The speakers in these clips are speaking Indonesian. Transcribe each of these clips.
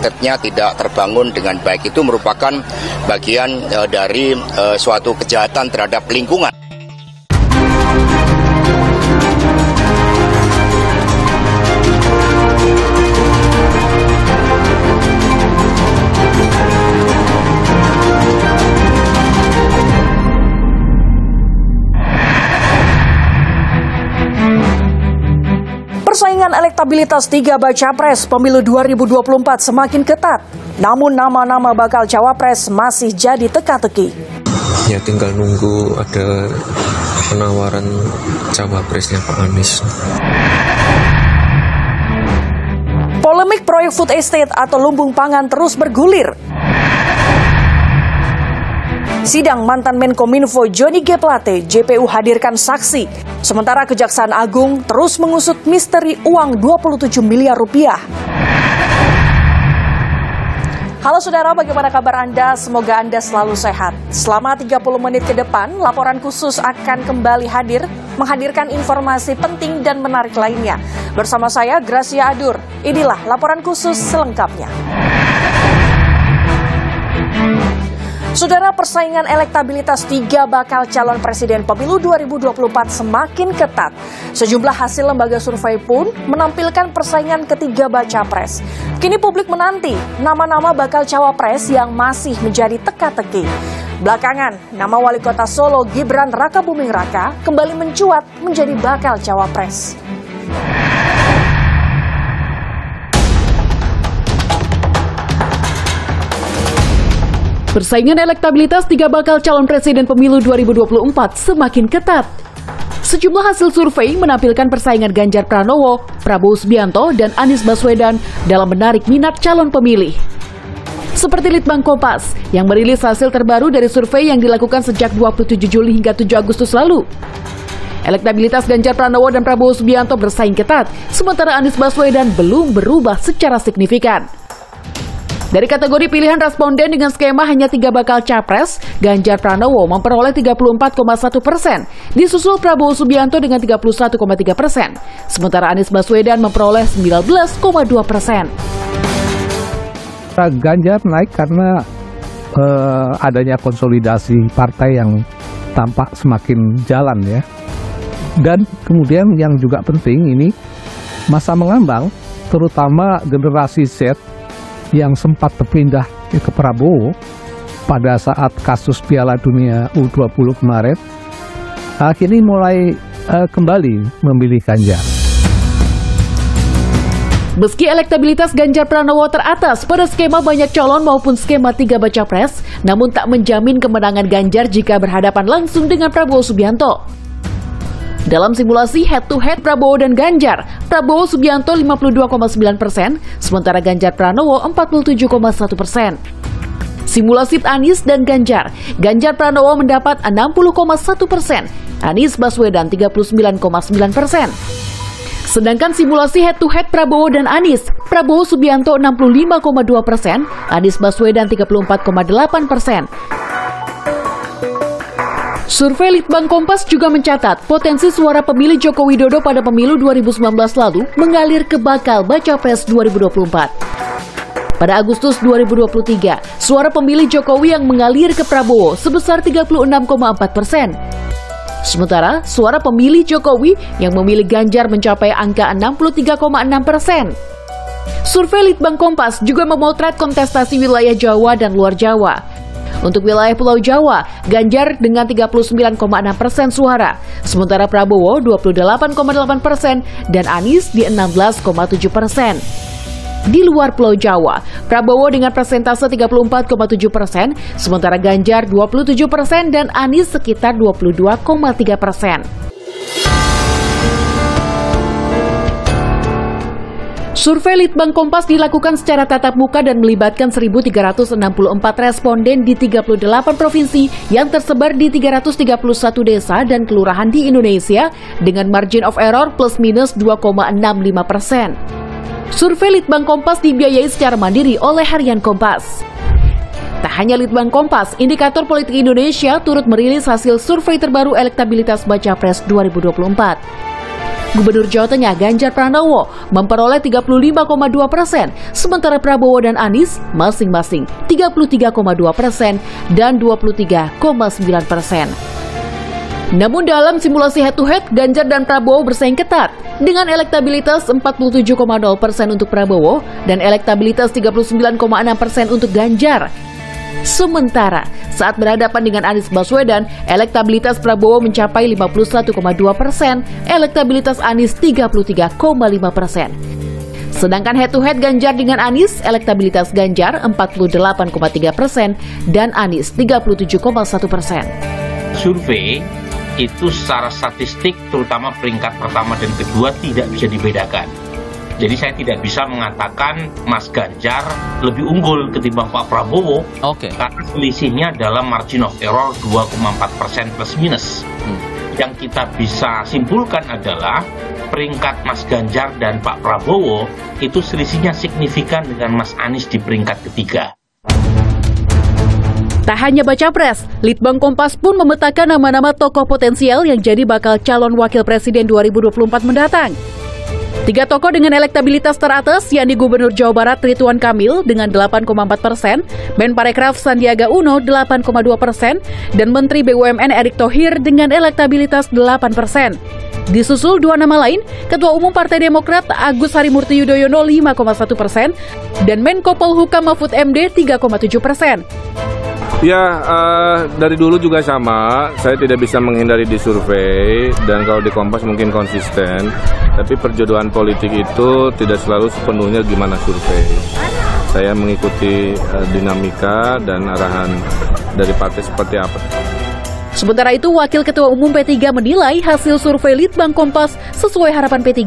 estate-nya tidak terbangun dengan baik. Itu merupakan bagian dari suatu kejahatan terhadap lingkungan. Persaingan elektabilitas 3 baca pres pemilu 2024 semakin ketat. Namun nama-nama bakal cawapres masih jadi teka-teki. Ya tinggal nunggu ada penawaran cawapresnya Pak Anies. Polemik proyek food estate atau lumbung pangan terus bergulir. Sidang mantan Menkominfo Johnny G. Plate, JPU hadirkan saksi. Sementara Kejaksaan Agung terus mengusut misteri uang 27 miliar rupiah. Halo saudara, bagaimana kabar Anda? Semoga Anda selalu sehat. Selama 30 menit ke depan, laporan khusus akan kembali hadir, menghadirkan informasi penting dan menarik lainnya. Bersama saya, Gracia Adur. Inilah laporan khusus selengkapnya. Saudara, persaingan elektabilitas 3 bakal calon presiden pemilu 2024 semakin ketat. Sejumlah hasil lembaga survei pun menampilkan persaingan ketiga baca pres. Kini publik menanti nama-nama bakal cawapres yang masih menjadi teka-teki. Belakangan, nama Wali Kota Solo Gibran Rakabuming Raka kembali mencuat menjadi bakal cawapres. Persaingan elektabilitas 3 bakal calon presiden pemilu 2024 semakin ketat. Sejumlah hasil survei menampilkan persaingan Ganjar Pranowo, Prabowo Subianto, dan Anies Baswedan dalam menarik minat calon pemilih. Seperti Litbang Kompas yang merilis hasil terbaru dari survei yang dilakukan sejak 27 Juli hingga 7 Agustus lalu. Elektabilitas Ganjar Pranowo dan Prabowo Subianto bersaing ketat, sementara Anies Baswedan belum berubah secara signifikan. Dari kategori pilihan responden dengan skema hanya 3 bakal capres, Ganjar Pranowo memperoleh 34,1%, disusul Prabowo Subianto dengan 31,3%, sementara Anies Baswedan memperoleh 19,2%. Ganjar naik karena adanya konsolidasi partai yang tampak semakin jalan ya. Dan kemudian yang juga penting ini masa mengambang, terutama generasi Z yang sempat berpindah ke Prabowo pada saat kasus Piala Dunia U20 kemarin, akhirnya mulai kembali memilih Ganjar. Meski elektabilitas Ganjar Pranowo teratas pada skema banyak calon maupun skema 3 baca pres, namun tak menjamin kemenangan Ganjar jika berhadapan langsung dengan Prabowo Subianto. Dalam simulasi head-to-head Prabowo dan Ganjar, Prabowo Subianto 52,9%, sementara Ganjar Pranowo 47,1%. Simulasi Anies dan Ganjar, Ganjar Pranowo mendapat 60,1%, Anies Baswedan 39,9%. Sedangkan simulasi head-to-head Prabowo dan Anies, Prabowo Subianto 65,2%, Anies Baswedan 34,8%. Survei Litbang Kompas juga mencatat potensi suara pemilih Joko Widodo pada pemilu 2019 lalu mengalir ke bakal baca pres 2024. Pada Agustus 2023, suara pemilih Jokowi yang mengalir ke Prabowo sebesar 36,4%. Sementara suara pemilih Jokowi yang memilih Ganjar mencapai angka 63,6%. Survei Litbang Kompas juga memotret kontestasi wilayah Jawa dan luar Jawa. Untuk wilayah Pulau Jawa, Ganjar dengan 39,6% suara, sementara Prabowo 28,8% dan Anies di 16,7%. Di luar Pulau Jawa, Prabowo dengan persentase 34,7%, sementara Ganjar 27% dan Anies sekitar 22,3%. Survei Litbang Kompas dilakukan secara tatap muka dan melibatkan 1.364 responden di 38 provinsi yang tersebar di 331 desa dan kelurahan di Indonesia dengan margin of error plus minus 2,65%. Survei Litbang Kompas dibiayai secara mandiri oleh Harian Kompas. Tak hanya Litbang Kompas, Indikator Politik Indonesia turut merilis hasil survei terbaru elektabilitas baca pres 2024. Gubernur Jawa Tengah Ganjar Pranowo memperoleh 35,2%, sementara Prabowo dan Anies masing-masing 33,2% dan 23,9%. Namun dalam simulasi head-to-head, Ganjar dan Prabowo bersaing ketat dengan elektabilitas 47,0% untuk Prabowo dan elektabilitas 39,6% untuk Ganjar. Sementara saat berhadapan dengan Anies Baswedan, elektabilitas Prabowo mencapai 51,2%, elektabilitas Anies 33,5%. Sedangkan head-to-head Ganjar dengan Anies, elektabilitas Ganjar 48,3% dan Anies 37,1%. Survei itu secara statistik, terutama peringkat pertama dan kedua, tidak bisa dibedakan. Jadi saya tidak bisa mengatakan Mas Ganjar lebih unggul ketimbang Pak Prabowo, karena selisihnya dalam margin of error 2,4% plus minus. Yang kita bisa simpulkan adalah peringkat Mas Ganjar dan Pak Prabowo itu selisihnya signifikan dengan Mas Anies di peringkat ketiga. Tak hanya baca pres, Litbang Kompas pun memetakan nama-nama tokoh potensial yang jadi bakal calon wakil presiden 2024 mendatang. 3 tokoh dengan elektabilitas teratas, yakni Gubernur Jawa Barat Ridwan Kamil dengan 8,4%, Menparekraf Sandiaga Uno 8,2%, dan Menteri BUMN Erick Thohir dengan elektabilitas 8%. Disusul 2 nama lain, Ketua Umum Partai Demokrat Agus Harimurti Yudhoyono 5,1%, dan Menko Polhukam Mahfud MD 3,7%. Ya, dari dulu juga sama, saya tidak bisa menghindari di survei, dan kalau di Kompas mungkin konsisten, tapi perjodohan politik itu tidak selalu sepenuhnya gimana survei. Saya mengikuti dinamika dan arahan dari partai seperti apa. Sementara itu, Wakil Ketua Umum P3 menilai hasil survei Litbang Kompas sesuai harapan P3,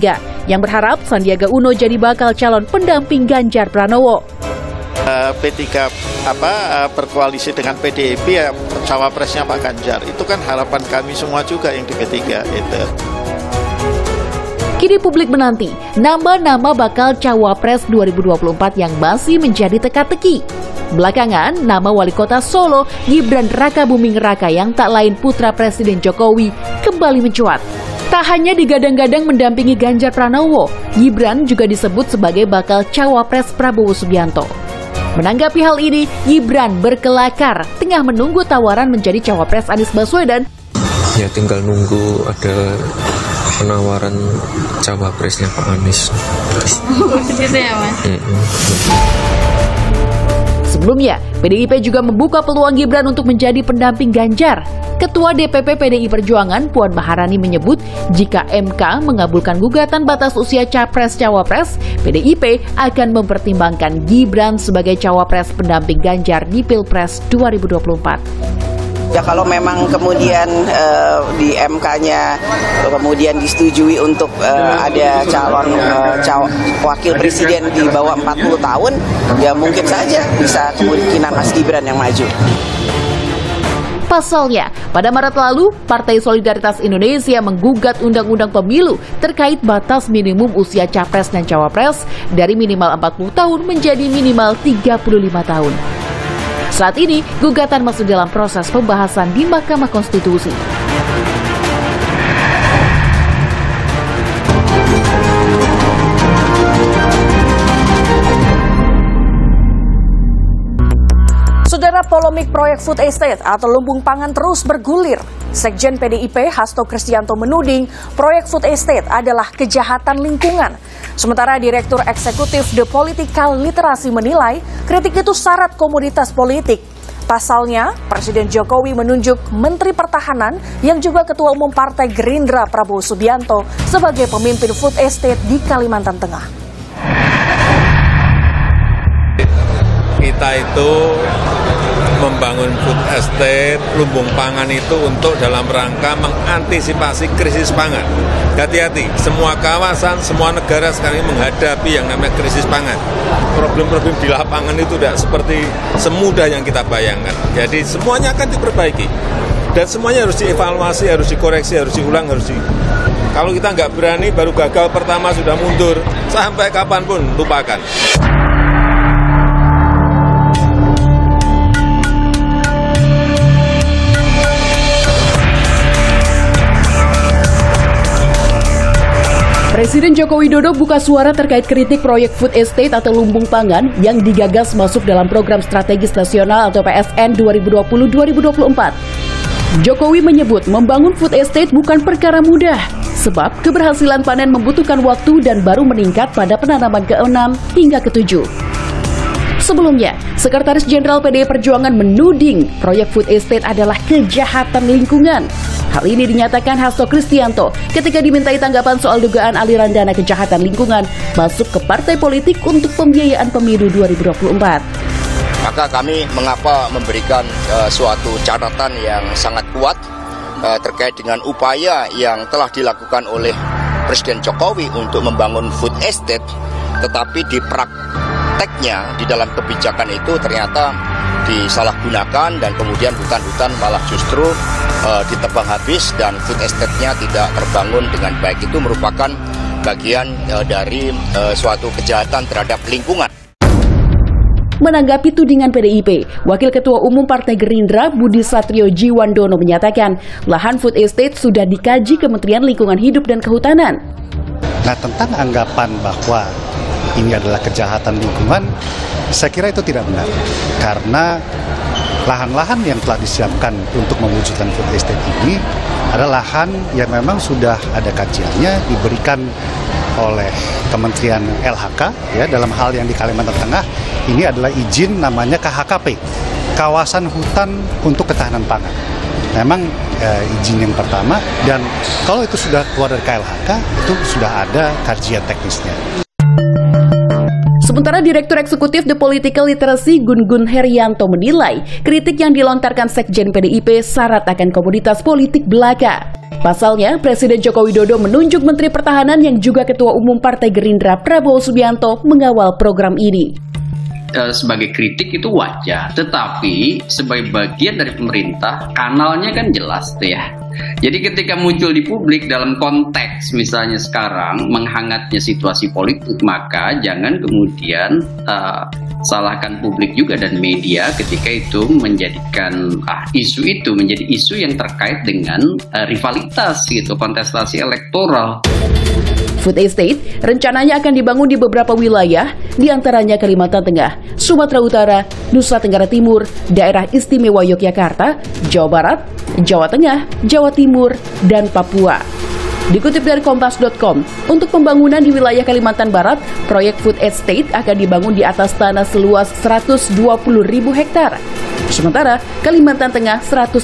yang berharap Sandiaga Uno jadi bakal calon pendamping Ganjar Pranowo. P3 berkoalisi dengan PDIP, ya cawapresnya Pak Ganjar. Itu kan harapan kami semua juga yang di P3 itu. Kini publik menanti nama-nama bakal cawapres 2024 yang masih menjadi teka-teki. Belakangan, nama wali kota Solo Gibran Rakabuming Raka yang tak lain putra Presiden Jokowi kembali mencuat. Tak hanya digadang-gadang mendampingi Ganjar Pranowo, Gibran juga disebut sebagai bakal cawapres Prabowo Subianto. Menanggapi hal ini, Gibran berkelakar tengah menunggu tawaran menjadi cawapres Anies Baswedan. Ya tinggal nunggu ada penawaran cawapresnya Pak Anies. Gitu ya, Mas? Sebelumnya, PDIP juga membuka peluang Gibran untuk menjadi pendamping Ganjar. Ketua DPP PDI Perjuangan Puan Maharani menyebut jika MK mengabulkan gugatan batas usia Capres-Cawapres, PDIP akan mempertimbangkan Gibran sebagai cawapres pendamping Ganjar di Pilpres 2024. Ya kalau memang kemudian di MK-nya kemudian disetujui untuk ada calon wakil presiden di bawah 40 tahun, ya mungkin saja bisa kemungkinan Mas Gibran yang maju. Pasalnya, pada Maret lalu, Partai Solidaritas Indonesia menggugat Undang-Undang Pemilu terkait batas minimum usia Capres dan Cawapres dari minimal 40 tahun menjadi minimal 35 tahun. Saat ini, gugatan masih dalam proses pembahasan di Mahkamah Konstitusi. Saudara, polemik proyek food estate atau lumbung pangan terus bergulir. Sekjen PDIP Hasto Kristianto menuding proyek food estate adalah kejahatan lingkungan. Sementara Direktur Eksekutif The Political Literacy menilai kritik itu syarat komoditas politik. Pasalnya, Presiden Jokowi menunjuk Menteri Pertahanan yang juga Ketua Umum Partai Gerindra Prabowo Subianto sebagai pemimpin food estate di Kalimantan Tengah. Kita itu membangun food estate, lumbung pangan itu untuk dalam rangka mengantisipasi krisis pangan. Hati-hati, semua kawasan, semua negara sekarang ini menghadapi yang namanya krisis pangan. Problem-problem di lapangan itu tidak seperti semudah yang kita bayangkan. Jadi semuanya akan diperbaiki. Dan semuanya harus dievaluasi, harus dikoreksi, harus diulang, Kalau kita nggak berani, baru gagal pertama sudah mundur. Sampai kapanpun, lupakan. Presiden Joko Widodo buka suara terkait kritik proyek food estate atau lumbung pangan yang digagas masuk dalam program strategis nasional atau PSN 2020-2024. Jokowi menyebut membangun food estate bukan perkara mudah, sebab keberhasilan panen membutuhkan waktu dan baru meningkat pada penanaman ke-6 hingga ke-7. Sebelumnya, Sekretaris Jenderal PDI Perjuangan menuding proyek food estate adalah kejahatan lingkungan. Hal ini dinyatakan Hasto Kristianto ketika dimintai tanggapan soal dugaan aliran dana kejahatan lingkungan masuk ke partai politik untuk pembiayaan pemilu 2024. Maka kami mengapa memberikan suatu catatan yang sangat kuat terkait dengan upaya yang telah dilakukan oleh Presiden Jokowi untuk membangun food estate, tetapi di prakteknya di dalam kebijakan itu ternyata disalahgunakan dan kemudian hutan-hutan malah justru ditebang habis dan food estate-nya tidak terbangun dengan baik. Itu merupakan bagian dari suatu kejahatan terhadap lingkungan. Menanggapi tudingan PDIP, Wakil Ketua Umum Partai Gerindra Budi Satrio Jiwandono menyatakan lahan food estate sudah dikaji Kementerian Lingkungan Hidup dan Kehutanan. Nah, tentang anggapan bahwa ini adalah kejahatan lingkungan, saya kira itu tidak benar. Karena lahan-lahan yang telah disiapkan untuk mewujudkan food estate ini adalah lahan yang memang sudah ada kajiannya, diberikan oleh Kementerian LHK ya, dalam hal yang di Kalimantan Tengah ini adalah izin namanya KHKP, Kawasan Hutan untuk Ketahanan Pangan. Memang izin yang pertama, dan kalau itu sudah keluar dari KLHK itu sudah ada kajian teknisnya. Sementara Direktur Eksekutif The Political Literacy Gun Herianto menilai kritik yang dilontarkan Sekjen PDIP syarat akan komoditas politik belaka. Pasalnya, Presiden Joko Widodo menunjuk Menteri Pertahanan yang juga Ketua Umum Partai Gerindra Prabowo Subianto mengawal program ini. Sebagai kritik itu wajar, tetapi sebagai bagian dari pemerintah, kanalnya kan jelas tuh ya. Jadi ketika muncul di publik dalam konteks misalnya sekarang menghangatnya situasi politik, maka jangan kemudian salahkan publik juga dan media ketika itu menjadikan isu itu menjadi isu yang terkait dengan rivalitas gitu, kontestasi elektoral. Food estate rencananya akan dibangun di beberapa wilayah, diantaranya Kalimantan Tengah, Sumatera Utara, Nusa Tenggara Timur, Daerah Istimewa Yogyakarta, Jawa Barat, Jawa Tengah, Jawa Timur, dan Papua. Dikutip dari Kompas.com, untuk pembangunan di wilayah Kalimantan Barat, proyek food estate akan dibangun di atas tanah seluas 120.000 hektar. Sementara Kalimantan Tengah 180.000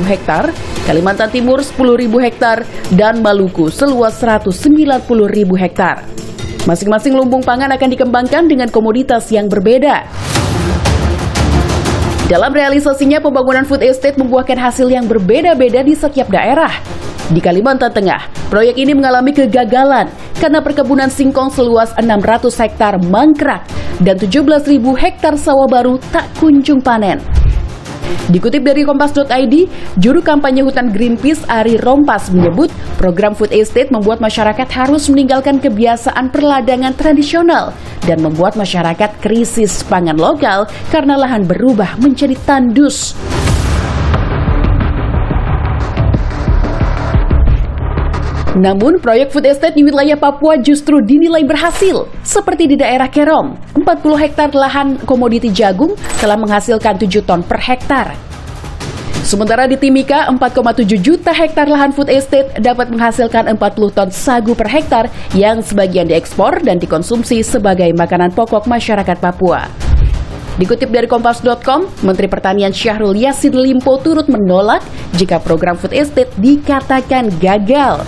hektar, Kalimantan Timur 10.000 hektar, dan Maluku seluas 190.000 hektar. Masing-masing lumbung pangan akan dikembangkan dengan komoditas yang berbeda. Dalam realisasinya, pembangunan food estate membuahkan hasil yang berbeda-beda di setiap daerah. Di Kalimantan Tengah, proyek ini mengalami kegagalan karena perkebunan singkong seluas 600 hektar mangkrak dan 17.000 hektar sawah baru tak kunjung panen. Dikutip dari Kompas.id, juru kampanye hutan Greenpeace Ari Rompas menyebut program food estate membuat masyarakat harus meninggalkan kebiasaan perladangan tradisional dan membuat masyarakat krisis pangan lokal karena lahan berubah menjadi tandus. Namun, proyek food estate di wilayah Papua justru dinilai berhasil. Seperti di daerah Kerom, 40 hektar lahan komoditi jagung telah menghasilkan 7 ton per hektar. Sementara di Timika, 4,7 juta hektar lahan food estate dapat menghasilkan 40 ton sagu per hektar yang sebagian diekspor dan dikonsumsi sebagai makanan pokok masyarakat Papua. Dikutip dari Kompas.com, Menteri Pertanian Syahrul Yassin Limpo turut menolak jika program food estate dikatakan gagal.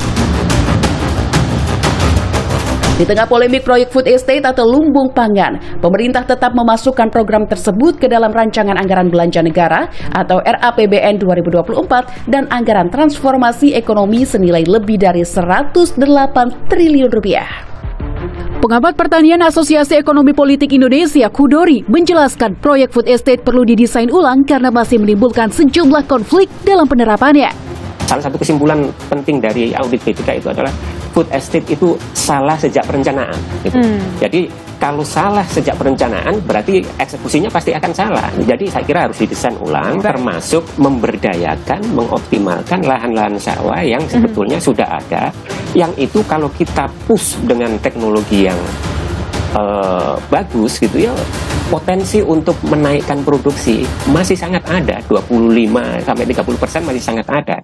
Di tengah polemik proyek food estate atau lumbung pangan, pemerintah tetap memasukkan program tersebut ke dalam rancangan anggaran belanja negara atau RAPBN 2024 dan anggaran transformasi ekonomi senilai lebih dari 108 triliun rupiah. Pengamat pertanian Asosiasi Ekonomi Politik Indonesia, Kudori, menjelaskan proyek food estate perlu didesain ulang karena masih menimbulkan sejumlah konflik dalam penerapannya. Salah satu kesimpulan penting dari audit BPK itu adalah food estate itu salah sejak perencanaan. Gitu. Jadi Kalau salah sejak perencanaan, berarti eksekusinya pasti akan salah. Jadi saya kira harus didesain ulang, termasuk memberdayakan, mengoptimalkan lahan-lahan sawah yang sebetulnya sudah ada. Yang itu kalau kita push dengan teknologi yang bagus gitu ya, potensi untuk menaikkan produksi masih sangat ada, 25-30% masih sangat ada.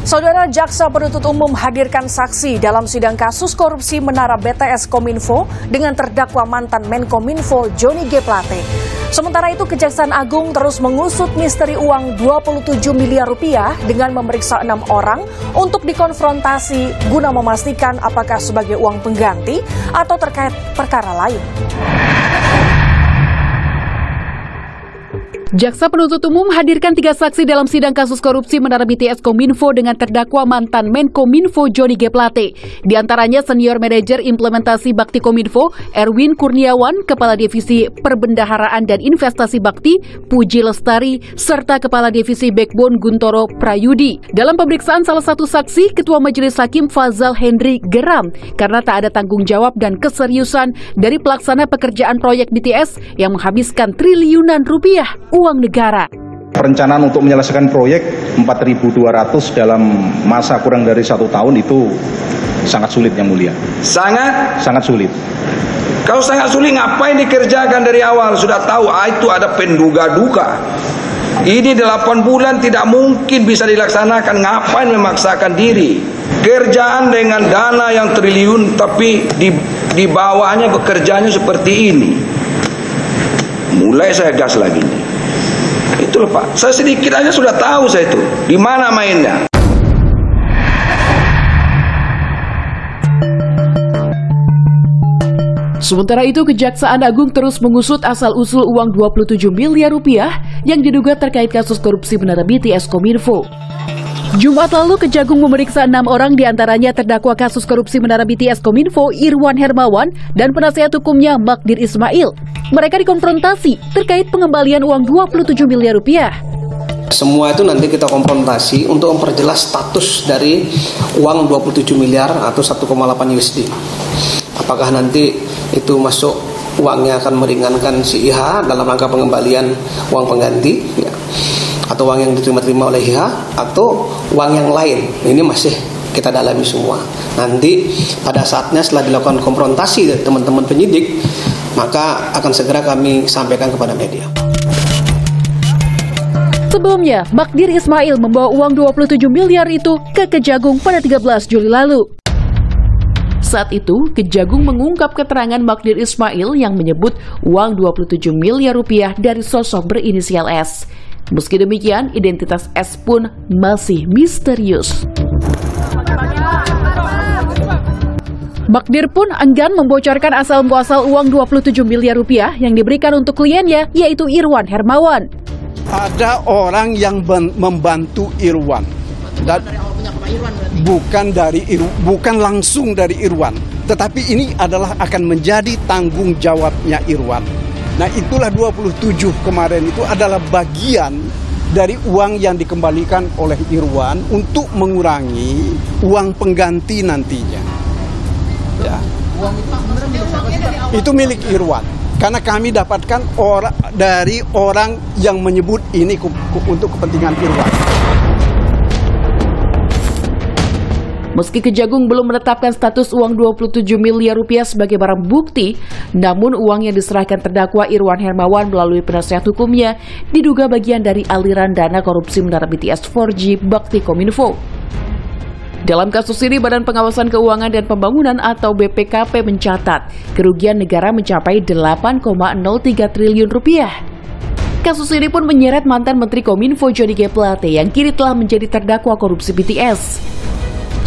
Saudara, Jaksa Penuntut Umum hadirkan saksi dalam sidang kasus korupsi Menara BTS Kominfo dengan terdakwa mantan Menkominfo Johnny G. Plate. Sementara itu, Kejaksaan Agung terus mengusut misteri uang 27 miliar rupiah dengan memeriksa 6 orang untuk dikonfrontasi guna memastikan apakah sebagai uang pengganti atau terkait perkara lain. Jaksa Penuntut Umum hadirkan 3 saksi dalam sidang kasus korupsi Menara BTS Kominfo dengan terdakwa mantan Menkominfo Johnny G. Plate. Di antaranya senior manajer implementasi Bakti Kominfo Erwin Kurniawan, Kepala Divisi Perbendaharaan dan Investasi Bakti Puji Lestari, serta Kepala Divisi Backbone Guntoro Prayudi. Dalam pemeriksaan salah satu saksi, Ketua Majelis Hakim Fazal Hendri geram karena tak ada tanggung jawab dan keseriusan dari pelaksana pekerjaan proyek BTS yang menghabiskan triliunan rupiah uang negara. Perencanaan untuk menyelesaikan proyek 4.200 dalam masa kurang dari 1 tahun itu sangat sulit, Yang Mulia. Sangat sulit. Kalau sangat sulit, ngapain dikerjakan dari awal? Sudah tahu itu ada penduga-duga. Ini 8 bulan tidak mungkin bisa dilaksanakan. Ngapain memaksakan diri? Kerjaan dengan dana yang triliun, tapi di bawahnya bekerjanya seperti ini. Mulai saya gas lagi nih. Itu loh Pak, saya sedikit aja sudah tahu saya itu di mana mainnya. Sementara itu, Kejaksaan Agung terus mengusut asal-usul uang 27 miliar rupiah yang diduga terkait kasus korupsi Menara BTS Kominfo. Jumat lalu, Kejagung memeriksa 6 orang diantaranya terdakwa kasus korupsi Menara BTS Kominfo Irwan Hermawan dan penasihat hukumnya Magdir Ismail. Mereka dikonfrontasi terkait pengembalian uang 27 miliar rupiah. Semua itu nanti kita konfrontasi untuk memperjelas status dari uang 27 miliar atau 1,8 USD. Apakah nanti itu masuk uangnya akan meringankan si IH dalam rangka pengembalian uang pengganti, ya, atau uang yang diterima oleh IH, atau uang yang lain. Ini masih kita dalami semua. Nanti pada saatnya setelah dilakukan konfrontasi dari teman-teman penyidik, maka akan segera kami sampaikan kepada media. Sebelumnya, Magdir Ismail membawa uang 27 miliar itu ke Kejagung pada 13 Juli lalu. Saat itu, Kejagung mengungkap keterangan Magdir Ismail yang menyebut uang 27 miliar rupiah dari sosok berinisial S. Meski demikian, identitas S pun masih misterius. Magdir pun enggan membocorkan asal-muasal uang 27 miliar rupiah yang diberikan untuk kliennya, yaitu Irwan Hermawan. Ada orang yang membantu Irwan, dan bukan langsung dari Irwan, tetapi ini adalah akan menjadi tanggung jawabnya Irwan. Nah, itulah 27 kemarin itu adalah bagian dari uang yang dikembalikan oleh Irwan untuk mengurangi uang pengganti nantinya. Ya. Itu milik Irwan. Karena kami dapatkan dari orang yang menyebut ini untuk kepentingan Irwan. Meski Kejagung belum menetapkan status uang 27 miliar rupiah sebagai barang bukti, namun uang yang diserahkan terdakwa Irwan Hermawan melalui penasihat hukumnya diduga bagian dari aliran dana korupsi Menara BTS 4G Bakti Kominfo. Dalam kasus ini, Badan Pengawasan Keuangan dan Pembangunan atau BPKP mencatat kerugian negara mencapai 8,03 triliun rupiah. Kasus ini pun menyeret mantan Menteri Kominfo Johnny G. Plate yang kini telah menjadi terdakwa korupsi BTS.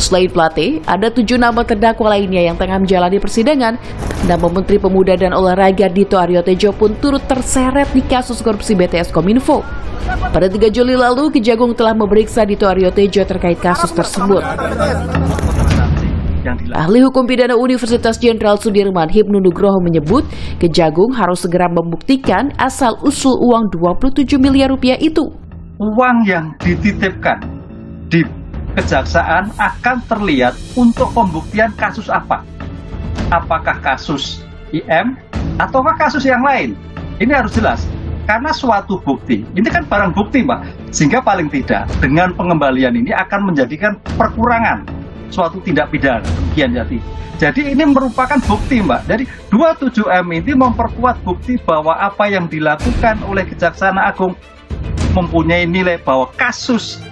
Selain Plate, ada 7 nama terdakwa lainnya yang tengah menjalani persidangan. Nama Menteri Pemuda dan Olahraga Dito Aryo Tejo pun turut terseret di kasus korupsi BTS Kominfo. Pada 3 Juli lalu, Kejagung telah memeriksa Dito Aryo Tejo terkait kasus tersebut. Ahli Hukum Pidana Universitas Jenderal Sudirman Hipnu Nugroho menyebut Kejagung harus segera membuktikan asal-usul uang 27 miliar rupiah itu. uang yang dititipkan di kejaksaan akan terlihat untuk pembuktian kasus apa. Apakah kasus IM ataukah kasus yang lain? Ini harus jelas. Karena suatu bukti, ini kan barang bukti Mbak, sehingga paling tidak dengan pengembalian ini akan menjadikan perkurangan suatu tindak pidana kerugian jati. Jadi ini merupakan bukti Mbak. Jadi 27M ini memperkuat bukti bahwa apa yang dilakukan oleh Kejaksaan Agung mempunyai nilai bahwa kasus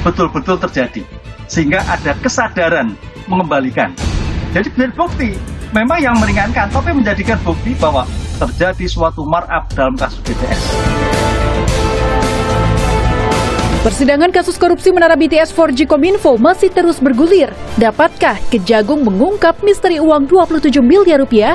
betul-betul terjadi. Sehingga ada kesadaran mengembalikan. Jadi benar bukti, memang yang meringankan, tapi menjadikan bukti bahwa terjadi suatu markup dalam kasus BTS. Persidangan kasus korupsi Menara BTS 4G Kominfo masih terus bergulir. Dapatkah Kejagung mengungkap misteri uang 27 miliar rupiah?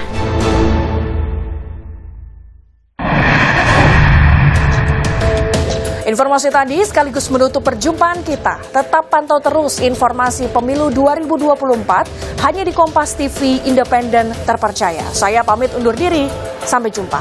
Informasi tadi sekaligus menutup perjumpaan kita. Tetap pantau terus informasi pemilu 2024 hanya di Kompas TV, independen, terpercaya. Saya pamit undur diri, sampai jumpa.